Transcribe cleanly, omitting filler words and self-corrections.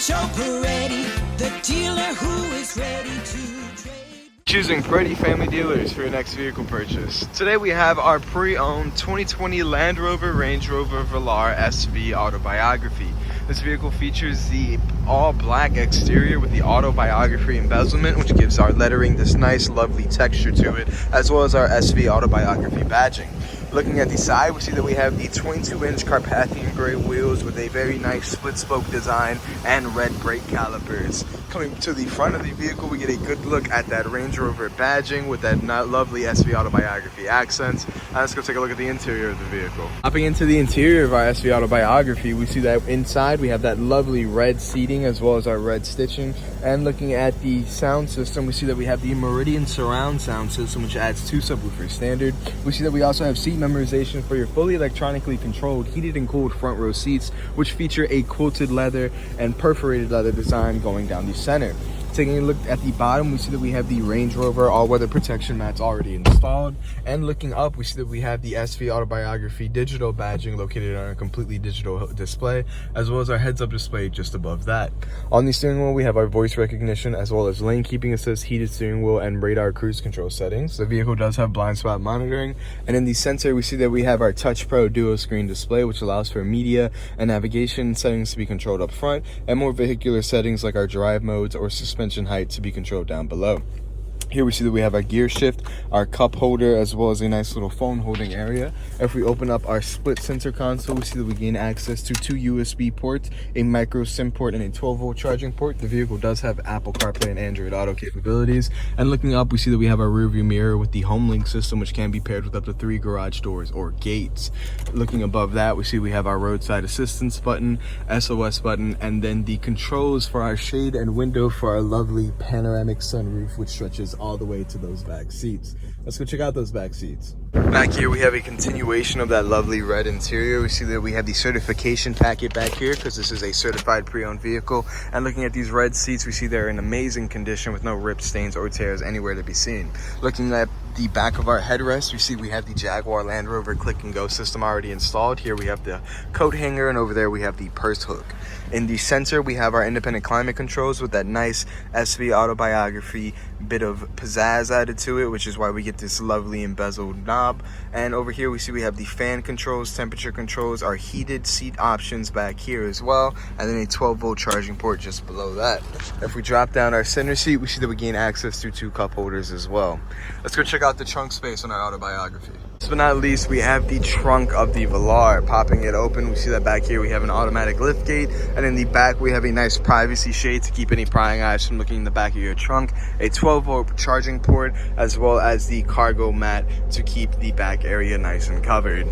Joe Peretti, the dealer who is ready to trade. Choosing Peretti Family Dealers for your next vehicle purchase. Today we have our pre-owned 2020 Land Rover Range Rover Velar SV Autobiography. This vehicle features the all-black exterior with the Autobiography embezzlement, which gives our lettering this nice, lovely texture to it, as well as our SV Autobiography badging. Looking at the side, we see that we have the 22-inch Carpathian gray wheels with a very nice split-spoke design and red brake calipers. Coming to the front of the vehicle, we get a good look at that Range Rover badging with that lovely SV Autobiography accents. Let's go take a look at the interior of the vehicle. Hopping into the interior of our SV Autobiography, we see that inside we have that lovely red seating as well as our red stitching. And looking at the sound system, we see that we have the Meridian surround sound system, which adds 2 subwoofers standard. We see that we also have seat memorization for your fully electronically controlled heated and cooled front row seats, which feature a quilted leather and perforated leather design going down the center. Taking a look at the bottom, we see that we have the Range Rover all-weather protection mats already installed. And looking up, we see that we have the SV Autobiography digital badging located on a completely digital display, as well as our heads-up display just above that. On the steering wheel, we have our voice recognition, as well as lane keeping assist, heated steering wheel, and radar cruise control settings. The vehicle does have blind spot monitoring. And in the center, we see that we have our Touch Pro duo screen display, which allows for media and navigation settings to be controlled up front, and more vehicular settings like our drive modes or suspension height to be controlled down below. Here we see that we have our gear shift, our cup holder, as well as a nice little phone holding area. If we open up our split center console, we see that we gain access to 2 USB ports, a micro SIM port, and a 12-volt charging port. The vehicle does have Apple CarPlay and Android Auto capabilities. And looking up, we see that we have our rear view mirror with the HomeLink system, which can be paired with up to 3 garage doors or gates. Looking above that, we see we have our roadside assistance button, SOS button, and then the controls for our shade and window for our lovely panoramic sunroof, which stretches all the way to those back seats. Let's go check out those back seats. Back here we have a continuation of that lovely red interior. We see that we have the certification packet back here because this is a certified pre-owned vehicle. And looking at these red seats, we see they're in amazing condition with no rips, stains, or tears anywhere to be seen. Looking at the back of our headrest, we see we have the Jaguar Land Rover click and go system already installed. Here we have the coat hanger, and over there we have the purse hook. In the center, we have our independent climate controls with that nice SV Autobiography bit of pizzazz added to it, which is why we get this lovely embezzled knob. And over here, we see we have the fan controls, temperature controls, our heated seat options back here as well, and then a 12-volt charging port just below that. If we drop down our center seat, we see that we gain access to 2 cup holders as well. Let's go check out the trunk space on our Autobiography. Last but not least, we have the trunk of the Velar. Popping it open, we see that back here we have an automatic lift gate, and in the back we have a nice privacy shade to keep any prying eyes from looking in the back of your trunk, a 12-volt charging port, as well as the cargo mat to keep the back area nice and covered.